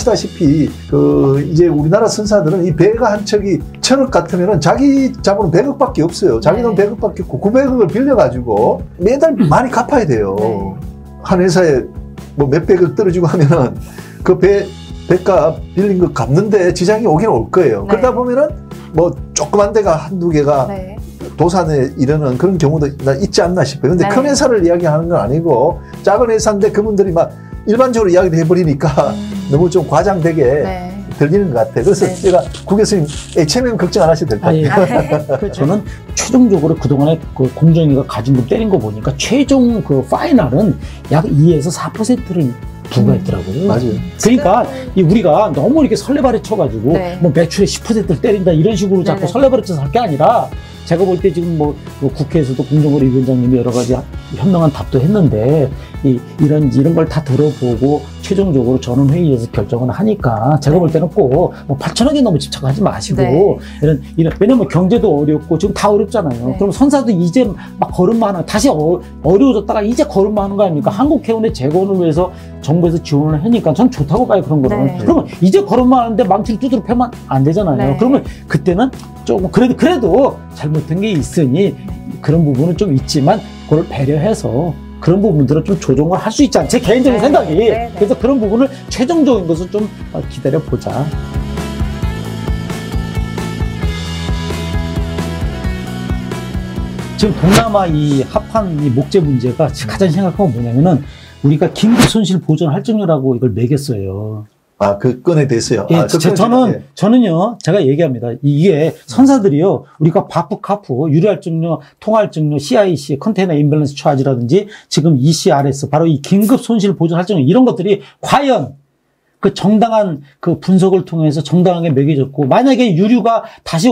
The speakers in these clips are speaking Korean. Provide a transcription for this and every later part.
아시다시피 이제 우리나라 선사들은 이 배가 한 척이 1,000억 같으면은 자기 자본은 100억밖에 없어요. 자기 돈 100억밖에 없고 900억을 빌려가지고 매달 많이 갚아야 돼요. 한 회사에 뭐 몇백억 떨어지고 하면은 그 배값 빌린 거 갚는데 지장이 오긴 올 거예요. 그러다 보면은 뭐 조그만 데가 한두 개가 도산에 이르는 그런 경우도 있지 않나 싶어요. 근데 큰 회사를 이야기하는 건 아니고 작은 회사인데 그분들이 막 일반적으로 이야기를 해버리니까 너무 좀 과장되게 들리는 것 같아요. 그래서 제가 구 교수님 HMM 걱정 안 하셔도 될 것 같아요. 저는 최종적으로 그동안에 그 공정위가 가진 돈 때린 거 보니까 최종 그 파이널은 약 2에서 4%를 부과했더라고요. 맞아요. 그러니까 우리가 너무 이렇게 설레발에 쳐가지고 뭐 매출의 10%를 때린다 이런 식으로 자꾸 설레발에 쳐서 할 게 아니라 제가 볼 때 지금 뭐 국회에서도 공정거래 위원장님이 여러 가지 현명한 답도 했는데 이런 걸 다 들어보고 최종적으로 전원회의에서 결정을 하니까 제가 볼 때는 꼭 뭐 8천억에 너무 집착하지 마시고 왜냐면 경제도 어렵고 지금 다 어렵잖아요. 그럼 선사도 이제 막 걸음만 하는 다시 어려워졌다가 이제 걸음만 하는 거 아닙니까? 한국해운의 재건을 위해서 정부에서 지원을 하니까 전 좋다고 봐요. 그런 거는. 그러면 이제 걸음만 하는데 망치를 두드려 패면 안 되잖아요. 그러면 그때는 조금 그래도 잘못된 게 있으니 그런 부분은 좀 있지만 그걸 배려해서 그런 부분들은 좀 조정을 할 수 있지 않나 제 개인적인 생각이 그래서 그런 부분을 최종적인 것을 좀 기다려보자. 지금 동남아 이 합한 이 목재 문제가 가장 심각한 건 뭐냐면은 우리가 긴급 손실 보전 할증료라고 이걸 매겼어요. 그 건에 대해서요? 예, 저는요, 제가 얘기합니다. 이게 선사들이요, 우리가 바프, 카프, 유료할증료, 통할증료, CIC, 컨테이너 임밸런스 차지라든지 지금 ECRS, 바로 이 긴급 손실 보전 할증료, 이런 것들이 과연 그 정당한 그 분석을 통해서 정당하게 매겨졌고, 만약에 유류가 다시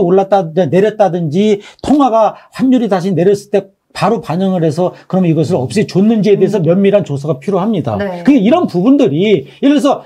내렸다든지, 통화가 환율이 다시 내렸을 때 바로 반영을 해서 그러면 이것을 없애줬는지에 대해서 면밀한 조사가 필요합니다. 그러니까 이런 부분들이 예를 들어서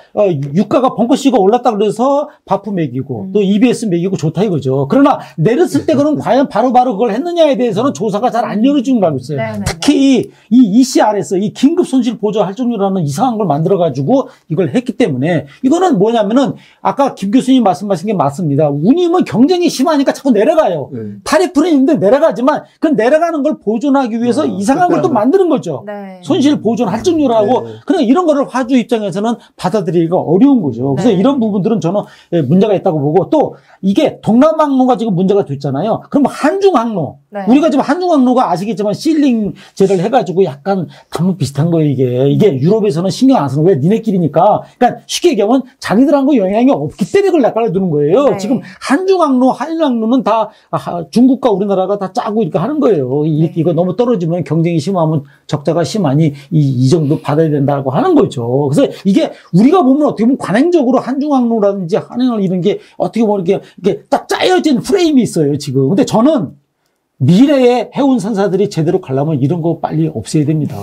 유가가 벙커씨가 올랐다 그래서 바프 매기고 또 EBS 매기고 좋다 이거죠. 그러나 내렸을 때 그럼 과연 바로바로 그걸 했느냐에 대해서는 조사가 잘 안 이루어진 걸 알고 있어요. 특히 이 ECR에서 이 긴급 손실 보전 할증료라는 이상한 걸 만들어가지고 이걸 했기 때문에 이거는 뭐냐면은 아까 김 교수님 말씀하신 게 맞습니다. 운임은 경쟁이 심하니까 자꾸 내려가요. 타리프는 있는데 내려가지만 그 내려가는 걸 보존하기 위해서 이상한 걸 또 만드는 거죠. 손실 보존 할증료라고. 그러니까 이런 거를 화주 입장에서는 받아들이기가 어려운 거죠. 그래서 이런 부분들은 저는 문제가 있다고 보고 또 이게 동남아 항로가 지금 문제가 됐잖아요. 그럼 한중 항로. 우리가 지금 한중 항로가 아시겠지만 실링제를 해가지고 약간 단무 비슷한 거예요, 이게 유럽에서는 신경 안 쓰는 거예요. 니네끼리니까. 그러니까 쉽게 얘기하면 자기들하고 영향이 없기 때문에 그걸 낚아두는 거예요. 지금 한중 항로, 한일 항로는 다 중국과 우리나라가 다 짜고 이렇게 하는 거예요. 이거 너무 떨어지면 경쟁이 심하면 적자가 심하니 이 정도 받아야 된다고 하는 거죠. 그래서 이게 우리가 보면 어떻게 보면 관행적으로 한중 항로라든지 한일 이런 게 어떻게 보면 이렇게 딱 짜여진 프레임이 있어요, 지금. 근데 저는 미래의 해운 선사들이 제대로 가려면 이런 거 빨리 없애야 됩니다.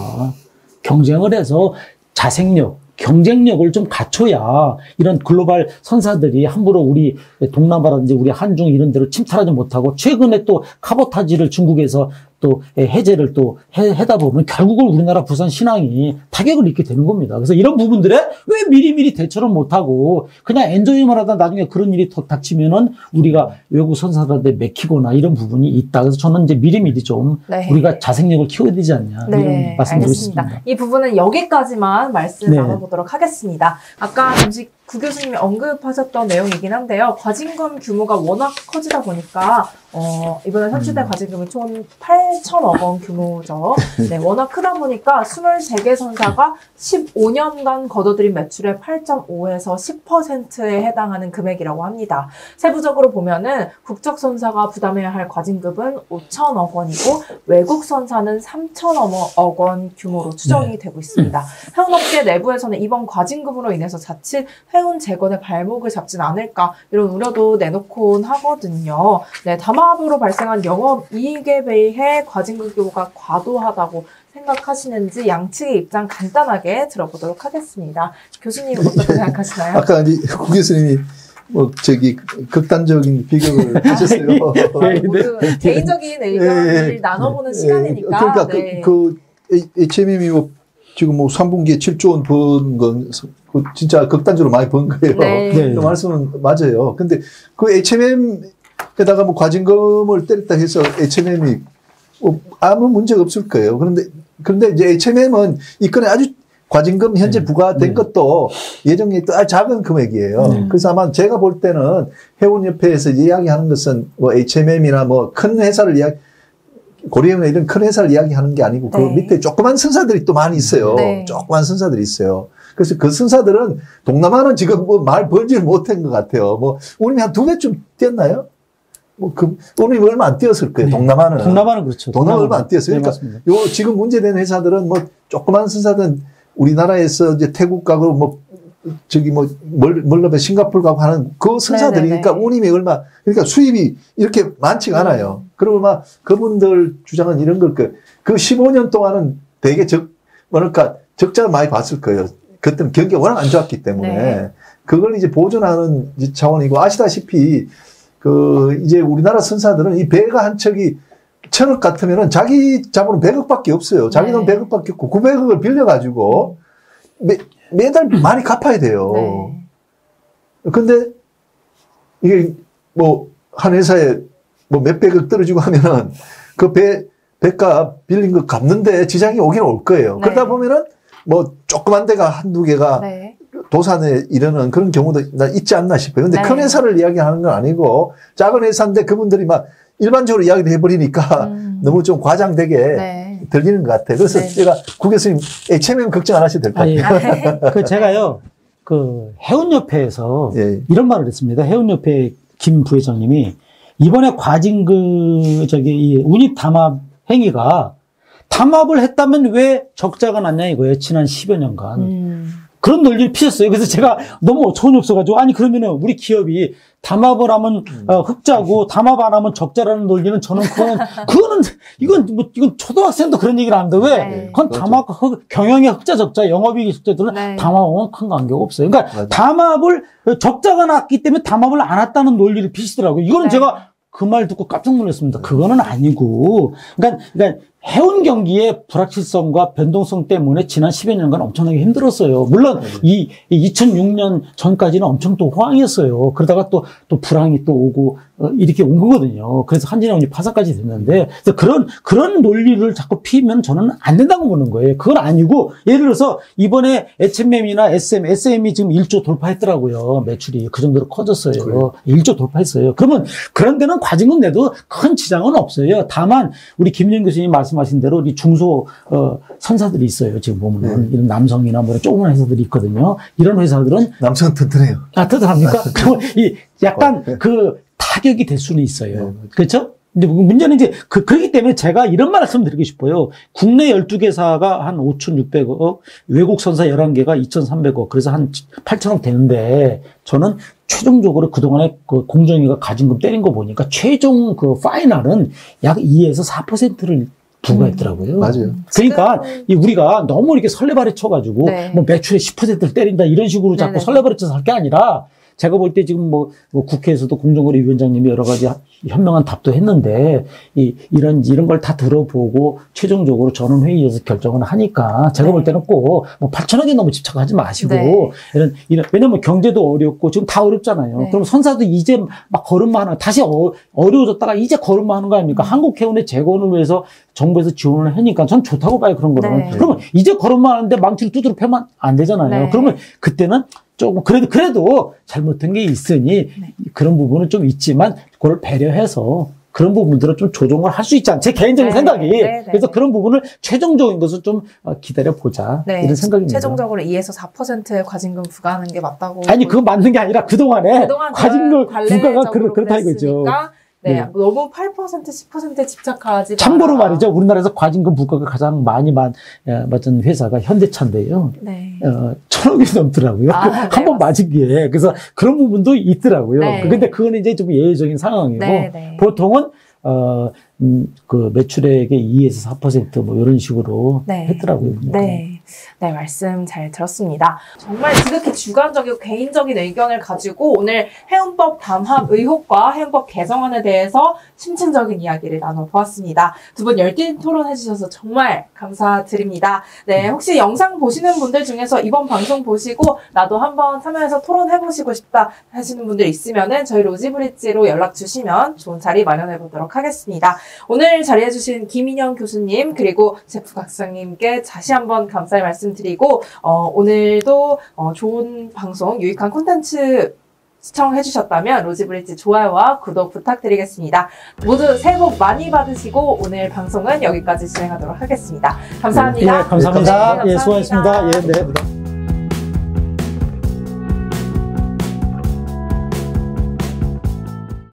경쟁을 해서 자생력, 경쟁력을 좀 갖춰야 이런 글로벌 선사들이 함부로 우리 동남아라든지 우리 한중 이런 데로 침탈하지 못하고 최근에 또 카보타지를 중국에서 또 해제를 또 해다 보면 결국은 우리나라 부산 신항이 타격을 입게 되는 겁니다. 그래서 이런 부분들에 왜 미리미리 대처를 못하고 그냥 엔조이만 하다 나중에 그런 일이 더 닥치면은 우리가 외국 선사들한테 맥히거나 이런 부분이 있다. 그래서 저는 이제 미리미리 좀 우리가 자생력을 키워야 되지 않냐 이런 말씀 드리겠습니다. 이 부분은 여기까지만 말씀 나눠보도록 하겠습니다. 아까 잠시 구 교수님이 언급하셨던 내용이긴 한데요. 과징금 규모가 워낙 커지다 보니까 이번에 산출된 과징금이 총 8천억 원 규모죠. 워낙 크다 보니까 23개 선사가 15년간 거둬들인 매출의 8.5에서 10%에 해당하는 금액이라고 합니다. 세부적으로 보면은 국적 선사가 부담해야 할 과징금은 5천억 원이고 외국 선사는 3천억 원 규모로 추정이 되고 있습니다. 해운업계 내부에서는 이번 과징금으로 인해서 자칫 해운 재건의 발목을 잡진 않을까 이런 우려도 내놓곤 하거든요. 담합으로 발생한 영업이익에 비해 과징금 규모가 과도하다고 생각하시는지 양측의 입장 간단하게 들어보도록 하겠습니다. 교수님 어떻게 생각하시나요? 아까 구 교수님이 극단적인 비교를 하셨어요. 모두 개인적인 의견을 나눠보는 시간이니까. 그러니까 HMM이 지금 3분기에 7조 원 번 건 진짜 극단적으로 많이 번 거예요. 네. 네. 그 말씀은 맞아요. 근데 그 HMM에다가 뭐 과징금을 때렸다 해서 HMM이 아무 문제가 없을 거예요. 그런데 이제 HMM은 이 건에 아주 과징금 현재 부과된 것도 예정에 또 작은 금액이에요. 그래서 아마 제가 볼 때는 해운협회에서 이야기하는 것은 뭐 HMM이나 뭐 큰 회사를 고려해운 이런 큰 회사를 이야기하는 게 아니고 그 밑에 조그만 선사들이 또 많이 있어요. 조그만 선사들이 있어요. 그래서 그 선사들은 동남아는 지금 뭐 말 번지를 못한 것 같아요. 뭐 운임이 한 2배쯤 뛰었나요? 뭐 운임이 얼마 안 뛰었을 거예요. 동남아는 그렇죠. 동남아 얼마 안 뛰었어요. 그러니까 요 지금 문제되는 회사들은 뭐 조그만 선사든 우리나라에서 이제 태국 가고 뭐 저기 뭐 멀리 싱가포르 가고 하는 그 선사들이니까 운임이 얼마 그러니까 수입이 이렇게 많지가 않아요. 그리고 막 그분들 주장은 이런 걸 그 15년 동안은 되게 뭐랄까 적자를 많이 봤을 거예요. 그때는 경기가 워낙 안 좋았기 때문에 그걸 이제 보존하는 차원이고 아시다시피 이제 우리나라 선사들은 이 배가 한 척이 1,000억 같으면은 자기 자본은 100억밖에 없어요. 자기 돈 100억밖에 없고 900억을 빌려가지고 매달 많이 갚아야 돼요. 근데 이게 뭐 한 회사에 뭐 몇백억 떨어지고 하면은 그 배값 빌린 거 갚는데 지장이 오긴 올 거예요. 그러다 보면은 뭐 조그만 데가 한두 개가 도산에 이르는 그런 경우도 있지 않나 싶어요. 근데 큰 회사를 이야기하는 건 아니고 작은 회사인데 그분들이 막 일반적으로 이야기를 해버리니까 너무 좀 과장되게 들리는 것 같아요. 그래서 제가 구 교수님 HMM 걱정 안 하셔도 될 것 같아요. 제가요, 해운협회에서 이런 말을 했습니다. 해운협회 김 부회장님이 이번에 이 운입 담합 행위가 담합을 했다면 왜 적자가 났냐 이거예요. 지난 10여 년간. 그런 논리를 피셨어요. 그래서 제가 너무 어처구니 없어가지고, 아니, 그러면은 우리 기업이 담합을 하면 흑자고 담합 안 하면 적자라는 논리는 저는 이건 초등학생도 그런 얘기를 하는데 왜? 그건 담합, 경영의 흑자 적자, 영업이익 적자들은 담합하고는 큰 관계가 없어요. 그러니까 담합을, 적자가 났기 때문에 담합을 안 했다는 논리를 피시더라고요. 이거는 제가 그 말 듣고 깜짝 놀랐습니다. 그거는 아니고. 그러니까 해운 경기의 불확실성과 변동성 때문에 지난 10여 년간 엄청나게 힘들었어요. 물론 2006년 전까지는 엄청 또 호황이었어요. 그러다가 또 불황이 또 오고 이렇게 온 거거든요. 그래서 한진해운이 파산까지 됐는데 그래서 그런 논리를 자꾸 피면 저는 안 된다고 보는 거예요. 그건 아니고 예를 들어서 이번에 HMM이나 SM이 지금 1조 돌파했더라고요. 매출이 그 정도로 커졌어요. 그래요. 1조 돌파했어요. 그러면 그런 데는 과징금 내도 큰 지장은 없어요. 다만 우리 김영 교수님 말씀하신 대로 우리 중소 선사들이 있어요. 지금 보면 이런 남성이나 뭐 조그만 회사들이 있거든요. 이런 회사들은 남성 튼튼해요. 튼튼합니까? 그러면 약간 타격이 될 수는 있어요. 그렇죠? 근데 문제는 이제 그렇기 때문에 제가 이런 말씀 드리고 싶어요. 국내 12개사가 한 5,600억, 외국 선사 11개가 2,300억, 그래서 한 8,000억 되는데 저는 최종적으로 그동안에 공정위가 과징금 때린 거 보니까 최종 파이널은 약 2에서 4%를 부과했더라고요. 맞아요. 그러니까 우리가 너무 이렇게 설레발에 쳐가지고 뭐 매출의 10%를 때린다 이런 식으로 자꾸 설레발에 쳐서 할 게 아니라 제가 볼 때 지금 뭐 국회에서도 공정거래 위원장님이 여러 가지 현명한 답도 했는데 이런 걸 다 들어보고 최종적으로 전원회의에서 결정을 하니까 제가 볼 때는 꼭 뭐 8천억에 너무 집착하지 마시고 왜냐면 경제도 어렵고 지금 다 어렵잖아요. 그럼 선사도 이제 막 걸음마 하나 다시 어려워졌다가 이제 걸음마 하는 거 아닙니까? 한국해운의 재건을 위해서 정부에서 지원을 하니까 전 좋다고 봐요. 그런 거는. 그러면 이제 걸음마 하는데 망치를 두드려 패면 안 되잖아요. 그러면 그때는 조금 그래도 잘못된 게 있으니 그런 부분은 좀 있지만 그걸 배려해서 그런 부분들은 좀 조정을 할 수 있지 않나 제 개인적인 생각이 그래서 그런 부분을 최종적인 것을 좀 기다려 보자 이런 생각입니다. 최종적으로 2에서 4%의 과징금 부과하는 게 맞다고. 아니 그건 맞는 게 아니라 그동안 과징금 부과가 그렇다 이거죠. 너무 8%, 10%에 집착하지. 참고로 말이죠. 우리나라에서 과징금 부과가 가장 많이 맞은 회사가 현대차인데요. 1,000억이 넘더라고요. 한 번 맞은 게. 그래서 그런 부분도 있더라고요. 근데 그건 이제 좀 예외적인 상황이고 보통은 그 매출액의 2에서 4% 뭐 이런 식으로 했더라고요. 네, 말씀 잘 들었습니다. 정말 지극히 주관적이고 개인적인 의견을 가지고 오늘 해운법 담합 의혹과 해운법 개정안에 대해서 심층적인 이야기를 나눠보았습니다. 두 분 열띤 토론해 주셔서 정말 감사드립니다. 네, 혹시 영상 보시는 분들 중에서 이번 방송 보시고 나도 한번 참여해서 토론해보시고 싶다 하시는 분들 있으면은 저희 로지브릿지로 연락 주시면 좋은 자리 마련해 보도록 하겠습니다. 오늘 자리해주신 김인영 교수님 그리고 제프 박사님께 다시 한번 감사의 말씀드리고 오늘도 좋은 방송, 유익한 콘텐츠 시청해주셨다면 로지브릿지 좋아요와 구독 부탁드리겠습니다. 모두 새해 복 많이 받으시고 오늘 방송은 여기까지 진행하도록 하겠습니다. 감사합니다. 예, 감사합니다. 네, 예, 수고하셨습니다. 예, 네.